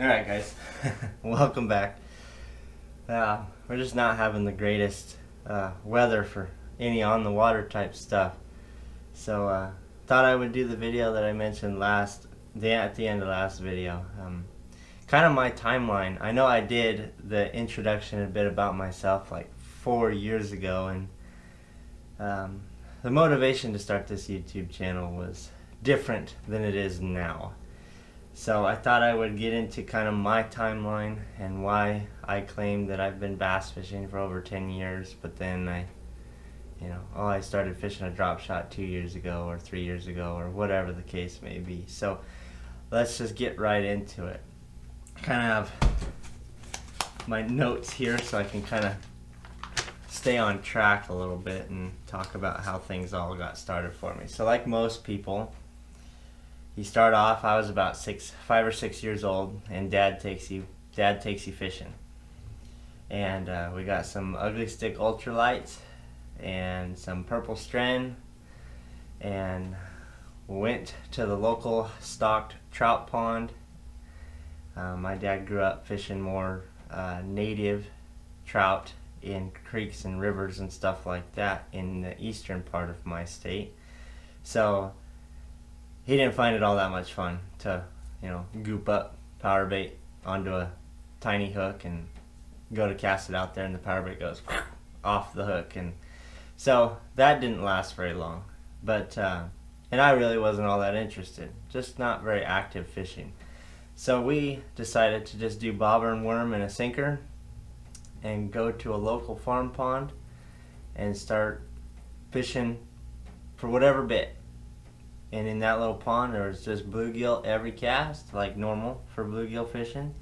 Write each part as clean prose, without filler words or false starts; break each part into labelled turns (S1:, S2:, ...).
S1: Alright guys, welcome back. We're just not having the greatest weather for any on the water type stuff. So thought I would do the video that I mentioned at the end of last video. Kind of my timeline. I know I did the introduction a bit about myself like 4 years ago, and the motivation to start this YouTube channel was different than it is now. So I thought I would get into kind of my timeline and why I claim that I've been bass fishing for over 10 years, but then I started fishing a drop shot 2 years ago or 3 years ago or whatever the case may be. So let's just get right into it. Kind of have my notes here so I can kind of stay on track a little bit and talk about how things all got started for me. So like most people, you start off, I was about 5 or 6 years old, and dad takes you fishing. And we got some ugly stick ultralights and some purple strand, and went to the local stocked trout pond. My dad grew up fishing more native trout in creeks and rivers and stuff like that in the eastern part of my state. So he didn't find it all that much fun to, goop up power bait onto a tiny hook and go to cast it out there, and the power bait goes off the hook. And so that didn't last very long. But and I really wasn't all that interested, just not very active fishing. So we decided to just do bobber and worm and a sinker and go to a local farm pond and start fishing for whatever bit. And in that little pond there was just bluegill every cast, like normal for bluegill fishing,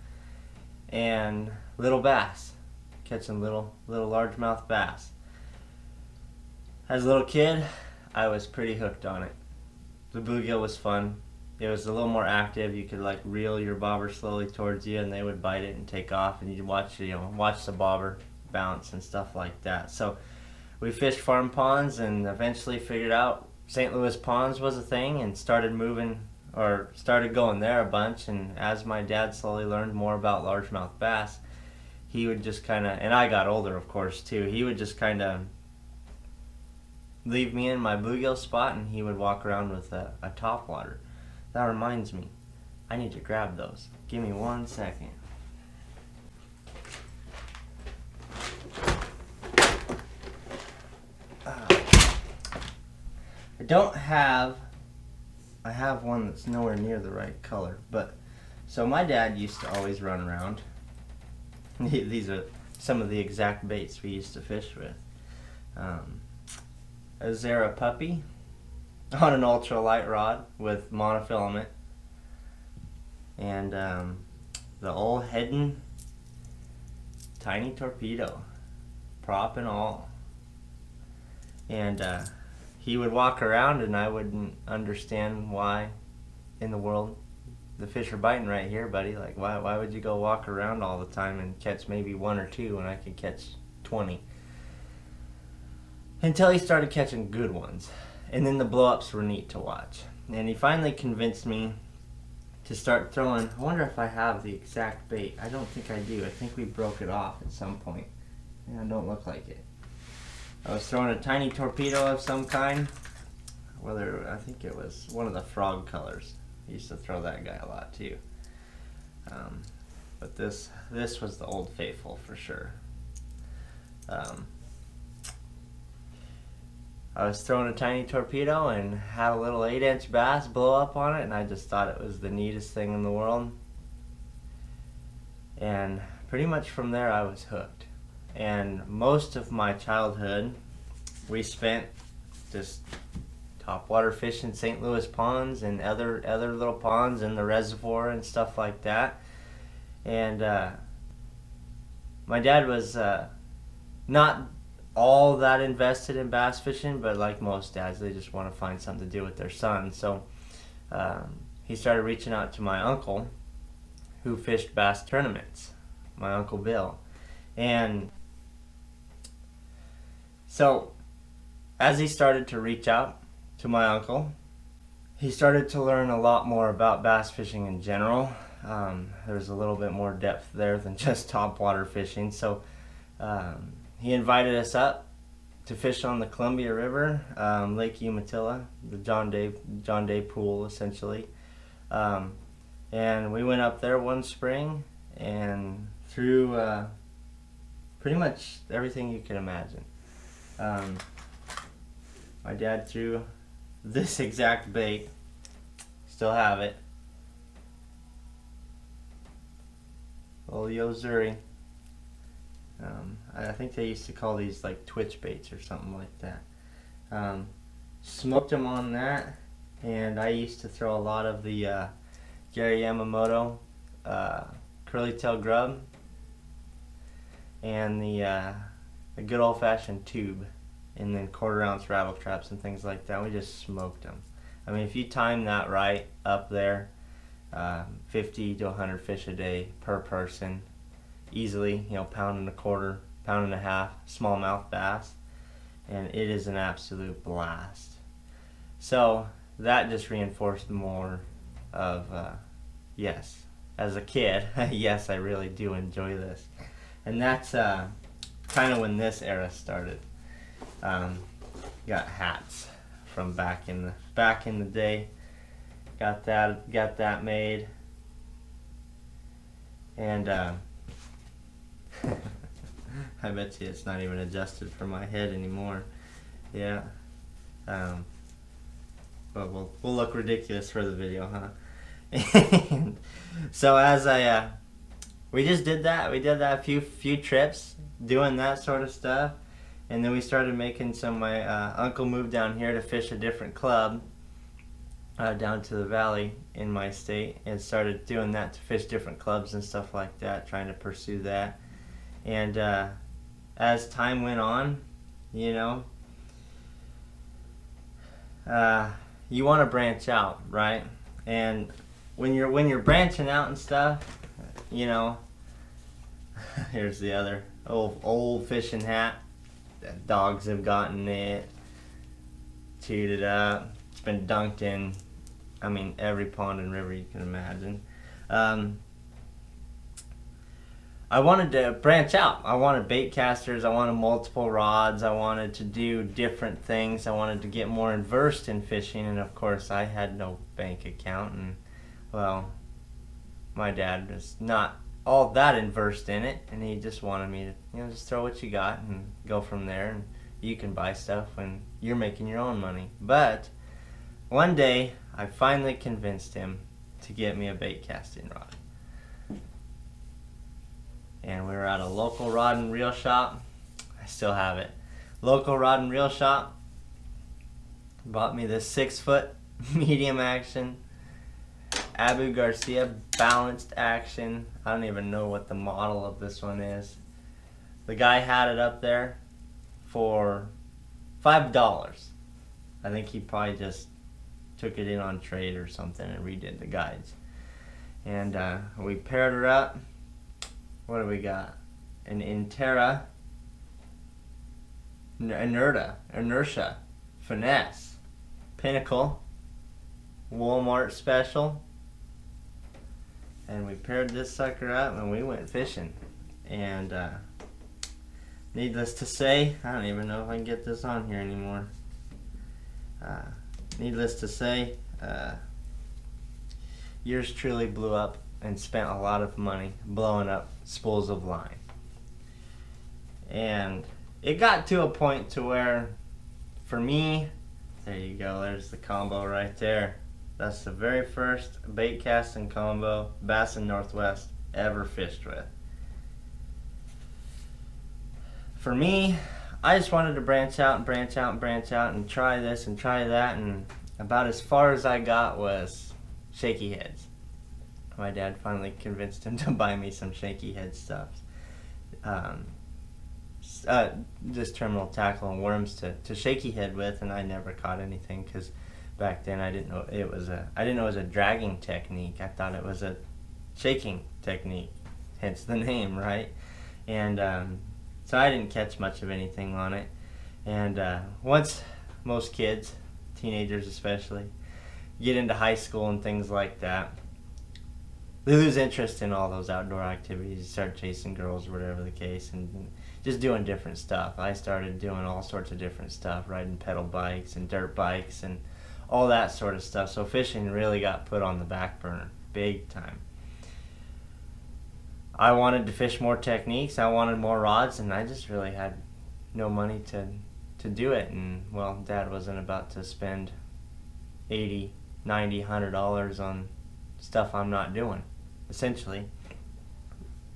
S1: and little bass, catching little largemouth bass. As a little kid, I was pretty hooked on it. The bluegill was fun. It was a little more active. You could like reel your bobber slowly towards you and they would bite it and take off, and you'd watch the bobber bounce and stuff like that. So we fished farm ponds and eventually figured out St. Louis ponds was a thing and started going there a bunch. And as my dad slowly learned more about largemouth bass, he would just kind of, and I got older of course too, he would just kind of leave me in my bluegill spot and he would walk around with a topwater. That reminds me, I need to grab those. Give me 1 second. I have one that's nowhere near the right color, but so my dad used to always run around. These are some of the exact baits we used to fish with. A Zara puppy on an ultralight rod with monofilament, and the old Hedden tiny torpedo, prop and all. And he would walk around and I wouldn't understand why in the world the fish are biting right here, buddy. Like why would you go walk around all the time and catch maybe 1 or 2 when I could catch 20? Until he started catching good ones. And then the blow-ups were neat to watch. And he finally convinced me to start throwing, I wonder if I have the exact bait. I don't think I do. I think we broke it off at some point. Yeah, it don't look like it. I was throwing a tiny torpedo of some kind. I think it was one of the frog colors. I used to throw that guy a lot too. But this was the Old Faithful for sure. I was throwing a tiny torpedo and had a little 8-inch bass blow up on it, and I just thought it was the neatest thing in the world. And pretty much from there I was hooked. And most of my childhood we spent just topwater fishing St. Louis ponds and other little ponds in the reservoir and stuff like that. And my dad was not all that invested in bass fishing, but like most dads, they just want to find something to do with their son. So he started reaching out to my uncle who fished bass tournaments, my Uncle Bill. And so as he started to reach out to my uncle, he started to learn a lot more about bass fishing in general, There was a little bit more depth there than just topwater fishing. So he invited us up to fish on the Columbia River, Lake Umatilla, the John Day pool essentially. And we went up there one spring and threw pretty much everything you can imagine. My dad threw this exact bait, still have it, little Yozuri. I think they used to call these like twitch baits or something like that. Smoked them on that, and I used to throw a lot of the Gary Yamamoto curly tail grub and the good old fashioned tube, and then 1/4 ounce rattle traps and things like that. We just smoked them. I mean, if you time that right up there, 50 to 100 fish a day per person, easily, you know, 1.25 pounds, 1.5 pounds, smallmouth bass, and it is an absolute blast. So that just reinforced more of yes, as a kid, yes, I really do enjoy this. And that's kind of when this era started. Got hats from back in the day. Got that made, and I bet you it's not even adjusted for my head anymore. Yeah. But we'll look ridiculous for the video, huh? And so as we just did that. We did that few trips doing that sort of stuff, and then we started making some. My uncle moved down here to fish a different club down to the valley in my state, and started doing that to fish different clubs and stuff like that, trying to pursue that. And as time went on, you know, you want to branch out, right? And when you're branching out and stuff, you know, here's the other old fishing hat. Dogs have gotten it, chewed it up. It's been dunked in, I mean, every pond and river you can imagine. I wanted to branch out. I wanted bait casters. I wanted multiple rods. I wanted to do different things. I wanted to get more versed in fishing, and of course I had no bank account, and well, my dad was not all that versed in it, and he just wanted me to, you know, just throw what you got and go from there, and you can buy stuff when you're making your own money. But one day I finally convinced him to get me a bait casting rod. And we were at a local rod and reel shop. I still have it. Local rod and reel shop. Bought me this 6-foot medium action Abu Garcia balanced action. I don't even know what the model of this one is. The guy had it up there for $5. I think he probably just took it in on trade or something and redid the guides. And we paired her up. What do we got? An Intera, Inertia, Finesse, Pinnacle, Walmart Special. And we paired this sucker up and we went fishing. And needless to say, I don't even know if I can get this on here anymore. Needless to say, yours truly blew up and spent a lot of money blowing up spools of line. And it got to a point to where, for me, there you go, there's the combo right there. That's the very first bait casting combo Bassin Northwest ever fished with. For me, I just wanted to branch out and branch out and branch out and try this and try that, and about as far as I got was shaky heads. My dad finally convinced him to buy me some shaky head stuff. Just terminal tackle and worms to shaky head with, and I never caught anything because back then I didn't know it was a dragging technique. I thought it was a shaking technique, hence the name, right? And so I didn't catch much of anything on it. And once most kids, teenagers especially, get into high school and things like that, they lose interest in all those outdoor activities. You start chasing girls or whatever the case, and just doing different stuff. I started doing all sorts of different stuff, riding pedal bikes and dirt bikes and all that sort of stuff. So fishing really got put on the back burner, big time. I wanted to fish more techniques. I wanted more rods, and I just really had no money to do it. And well, Dad wasn't about to spend $80, $90, $100 on stuff I'm not doing, essentially,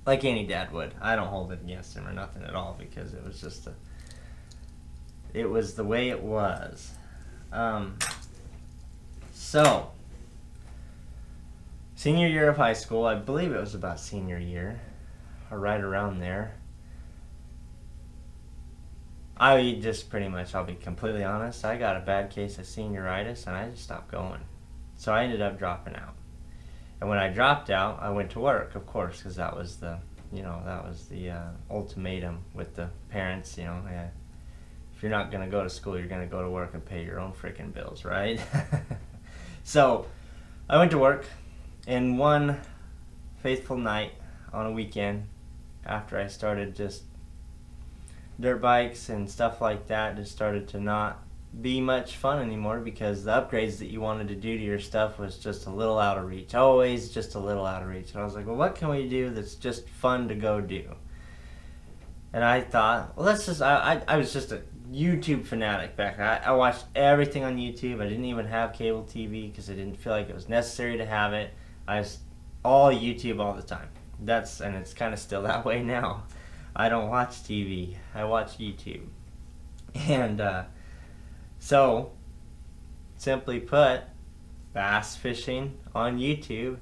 S1: like any dad would. I don't hold it against him or nothing at all, because it was just it was the way it was. So senior year of high school, I believe it was about senior year or right around there, I just pretty much, I'll be completely honest, I got a bad case of senioritis and I just stopped going. So I ended up dropping out. And when I dropped out, I went to work, of course, because that was the, ultimatum with the parents, yeah, if you're not going to go to school, you're going to go to work and pay your own freaking bills, right? So I went to work, and one faithful night on a weekend, after I started just dirt bikes and stuff like that, just started to not be much fun anymore, because the upgrades that you wanted to do to your stuff was just a little out of reach, always just a little out of reach. And I was like, well, what can we do that's just fun to go do? And I thought, well, let's just, I was just a YouTube fanatic back then. I watched everything on YouTube. I didn't even have cable TV because I didn't feel like it was necessary to have it. I was all YouTube all the time. And it's kind of still that way now. I don't watch TV. I watch YouTube. And so, simply put, bass fishing on YouTube,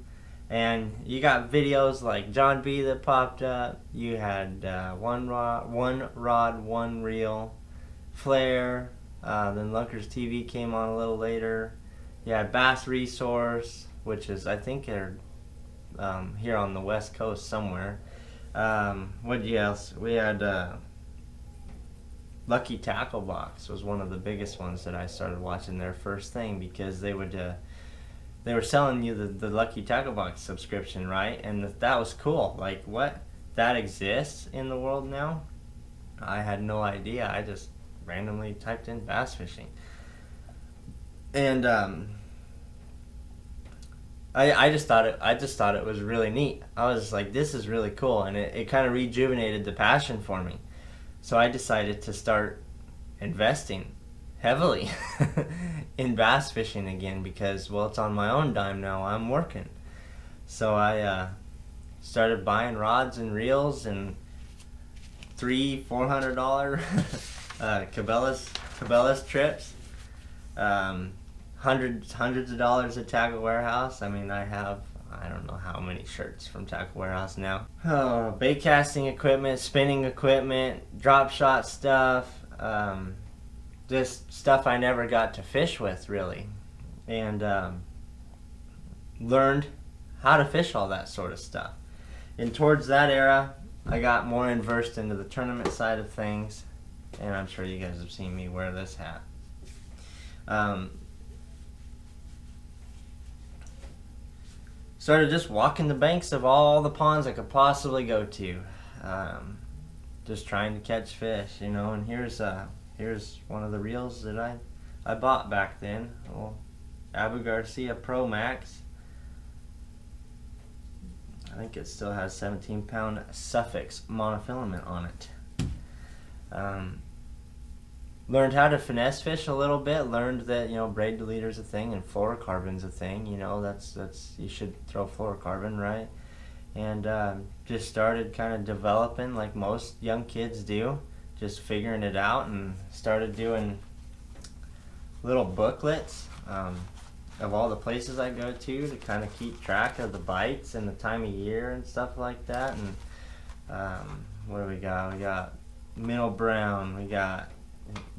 S1: and you got videos like John B that popped up. You had one rod, one reel, flare. Then Lunkers TV came on a little later. You had Bass Resource, which is, I think, they're here on the West Coast somewhere. What else? We had Lucky Tackle Box was one of the biggest ones that I started watching their first thing, because they were selling you the Lucky Tackle Box subscription, right? And that was cool. Like, what? That exists in the world now? I had no idea. I just randomly typed in bass fishing. And I just thought it was really neat. I was like, this is really cool, and it kind of rejuvenated the passion for me. So I decided to start investing heavily in bass fishing again, because, well, it's on my own dime now. I'm working. So I started buying rods and reels and $300-$400 Cabela's trips. Hundreds of dollars at Tackle Warehouse. I mean, I don't know how many shirts from Tackle Warehouse now. Oh, bait casting equipment, spinning equipment, drop shot stuff, just stuff I never got to fish with, really. And learned how to fish all that sort of stuff. And towards that era, I got more immersed into the tournament side of things, and I'm sure you guys have seen me wear this hat. Started just walking the banks of all the ponds I could possibly go to, just trying to catch fish, and here's one of the reels that I bought back then, Abu Garcia Pro Max. I think it still has 17-pound Suffix monofilament on it. Learned how to finesse fish a little bit. Learned that braid deleter's a thing and fluorocarbon's a thing. That's you should throw fluorocarbon, right? And just started kind of developing like most young kids do, just figuring it out, and started doing little booklets of all the places I go to kind of keep track of the bites and the time of year and stuff like that. And what do we got? We got Minnow Brown. We got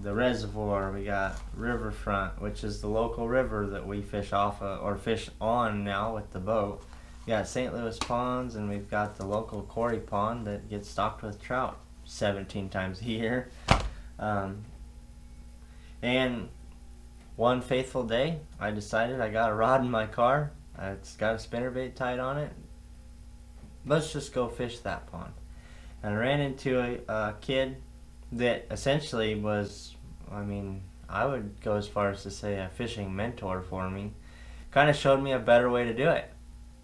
S1: the reservoir. We got Riverfront, which is the local river that we fish off of, or fish on now with the boat. We got St. Louis ponds, and we've got the local Quarry Pond that gets stocked with trout 17 times a year. And one faithful day, I decided I got a rod in my car. It's got a spinnerbait tied on it. let's just go fish that pond. And I ran into a kid that essentially was, I mean, I would go as far as to say a fishing mentor for me. Kind of showed me a better way to do it,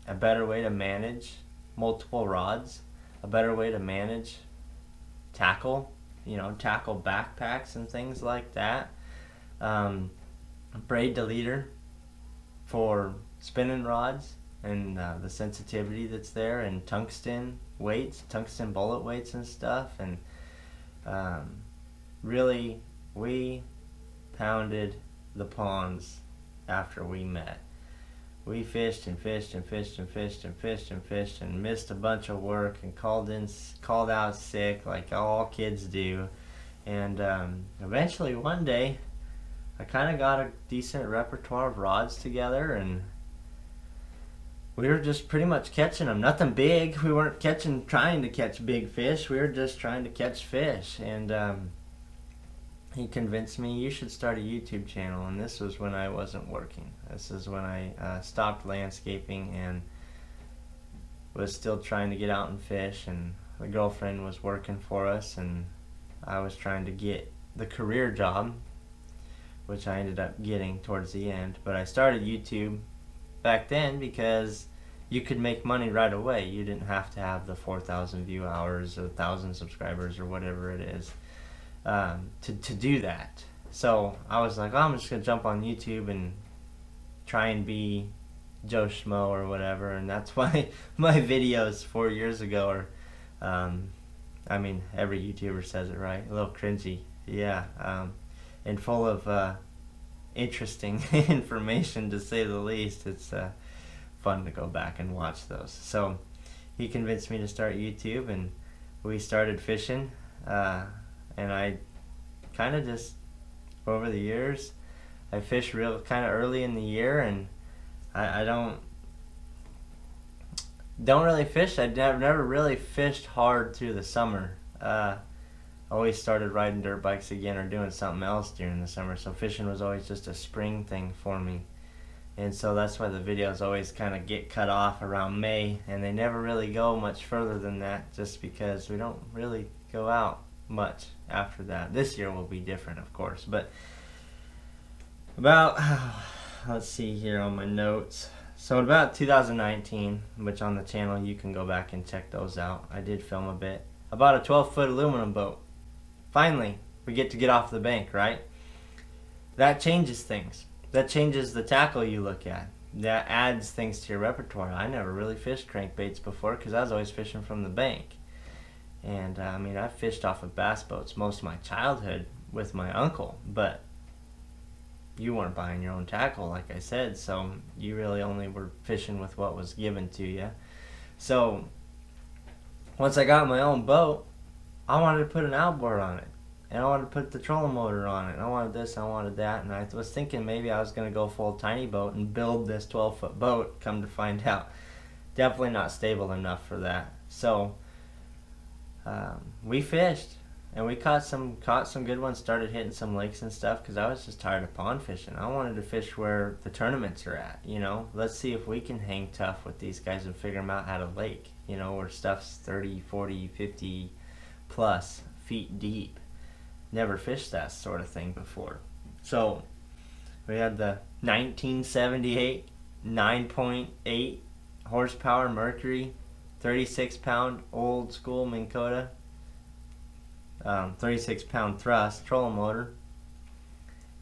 S1: a better way to manage multiple rods, a better way to manage tackle, tackle backpacks and things like that. Braid deleter for spinning rods, and the sensitivity that's there, and tungsten weights, tungsten bullet weights and stuff. And really, we pounded the ponds after we met. We fished and fished and fished and fished and fished and fished and missed a bunch of work and called out sick like all kids do. And eventually one day I kind of got a decent repertoire of rods together, and we were just pretty much catching them. Nothing big. We weren't trying to catch big fish. We were just trying to catch fish. And he convinced me, you should start a YouTube channel. And this was when I wasn't working. This is when I stopped landscaping and was still trying to get out and fish. And the girlfriend was working for us, and I was trying to get the career job, which I ended up getting towards the end. But I started YouTube back then because you could make money right away. You didn't have to have the 4,000 view hours or 1,000 subscribers or whatever it is to do that. So I was like, oh, I'm just going to jump on YouTube and try and be Joe Schmo or whatever. And that's why my videos 4 years ago are, I mean, every YouTuber says it, right? A little cringy. Yeah. And full of interesting information, to say the least. It's fun to go back and watch those. So he convinced me to start YouTube, and we started fishing. And I kind of just, over the years, I fished real kind of early in the year, and I don't really fish. I've never really fished hard through the summer. Always started riding dirt bikes again or doing something else during the summer, so fishing was always just a spring thing for me. And so that's why the videos always kind of get cut off around May, and they never really go much further than that, just because we don't really go out much after that. This year will be different, of course, but about, let's see here on my notes. So about 2019, which on the channel you can go back and check those out, I did film a bit about a 12-foot aluminum boat. Finally, we get to get off the bank, right? That changes things. That changes the tackle you look at. That adds things to your repertoire. I never really fished crankbaits before because I was always fishing from the bank. And I mean, I fished off of bass boats most of my childhood with my uncle, but you weren't buying your own tackle, like I said, so you really only were fishing with what was given to you. So once I got my own boat, I wanted to put an outboard on it, and I wanted to put the trolling motor on it, and I wanted this, and I wanted that, and I was thinking maybe I was going to go full tiny boat and build this 12-foot boat. Come to find out, definitely not stable enough for that. So we fished, and we caught some good ones, started hitting some lakes and stuff, because I was just tired of pond fishing. I wanted to fish where the tournaments are at, Let's see if we can hang tough with these guys and figure them out at a lake, where stuff's 30, 40, 50 plus feet deep. Never fished that sort of thing before. So we had the 1978 9.8 horsepower Mercury 36-pound old school Minn Kota 36-pound thrust trolling motor,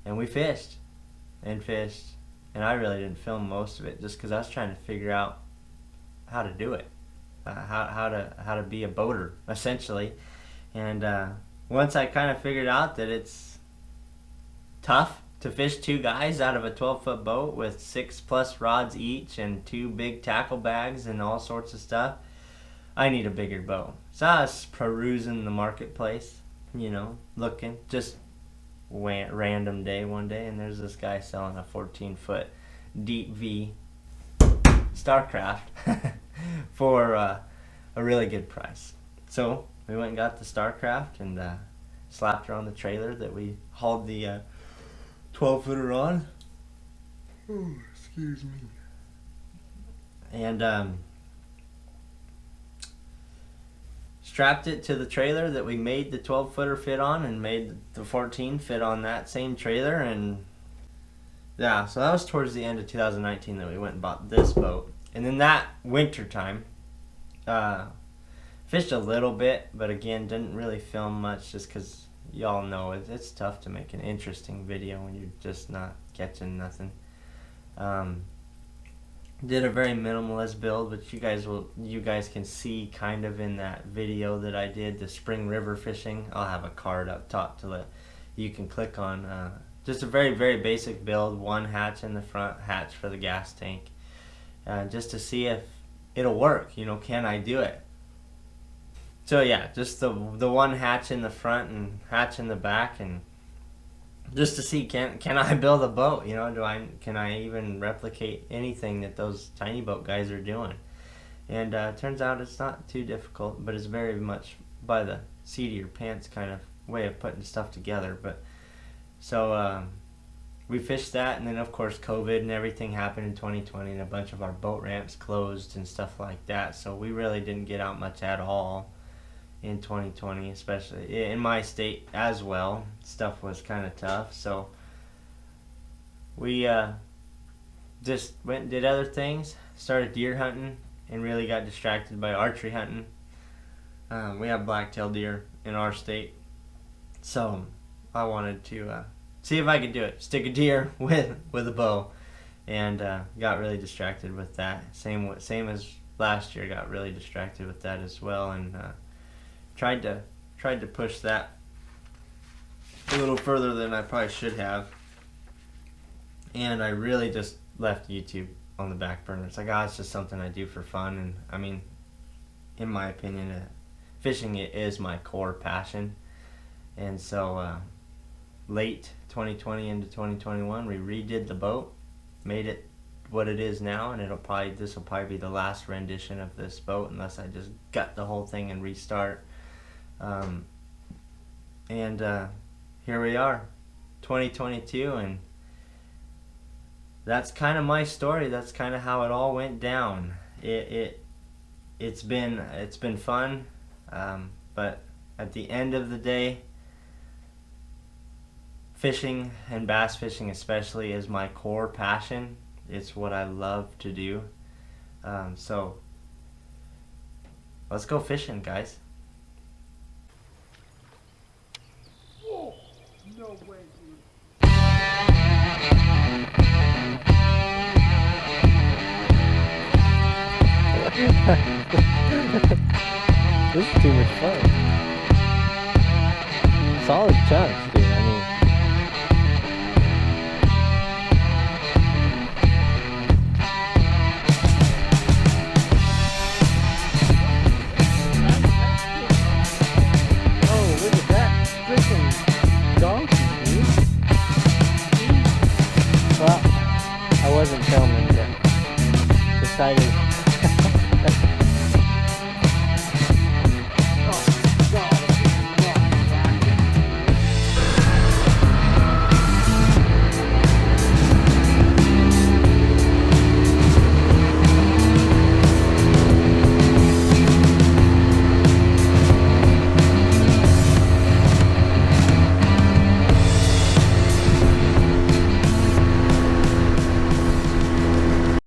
S1: and we fished and fished, and I really didn't film most of it just because I was trying to figure out how to do it, how to be a boater essentially. And once I kind of figured out that it's tough to fish two guys out of a 12-foot boat with 6+ rods each and 2 big tackle bags and all sorts of stuff, I need a bigger boat. So I was perusing the marketplace, looking, just random day one day, and there's this guy selling a 14-foot deep V Starcraft for a really good price. So we went and got the Starcraft and slapped her on the trailer that we hauled the 12-footer on. Oh, excuse me. And strapped it to the trailer that we made the 12-footer fit on, and made the 14 fit on that same trailer. And yeah, so that was towards the end of 2019 that we went and bought this boat. And then that winter time, fished a little bit, but again, didn't really film much, just because y'all know it's tough to make an interesting video when you're just not catching nothing. Did a very minimalist build, which you guys can see kind of in that video that I did, the spring river fishing. I'll have a card up top to let you can click on. Just a very, very basic build. One hatch in the front, hatch for the gas tank, just to see if it'll work. You know, can I do it? So yeah, just the one hatch in the front and hatch in the back, and just to see can I build a boat? You know, can I even replicate anything that those tiny boat guys are doing? And turns out it's not too difficult, but it's very much by the seat of your pants kind of way of putting stuff together. But so we fished that, and then of course COVID and everything happened in 2020, and a bunch of our boat ramps closed and stuff like that. So we really didn't get out much at all in 2020, especially in my state as well. Stuff was kind of tough, so we just went and did other things, started deer hunting, and really got distracted by archery hunting. We have black-tailed deer in our state, so I wanted to see if I could do it, stick a deer with a bow, and got really distracted with that. Same as last year, got really distracted with that as well, and tried to push that a little further than I probably should have. And I really just left YouTube on the back burner. It's like, it's just something I do for fun. And I mean, in my opinion, fishing is my core passion. And so late 2020 into 2021, we redid the boat, made it what it is now, and this will probably be the last rendition of this boat, unless I just gut the whole thing and restart. Here we are, 2022, and that's kind of my story. That's kind of how it all went down. It's been fun, but at the end of the day, fishing, and bass fishing especially, is my core passion. It's what I love to do. So let's go fishing, guys.
S2: No way, dude.
S3: This is too much fun. Solid chunks.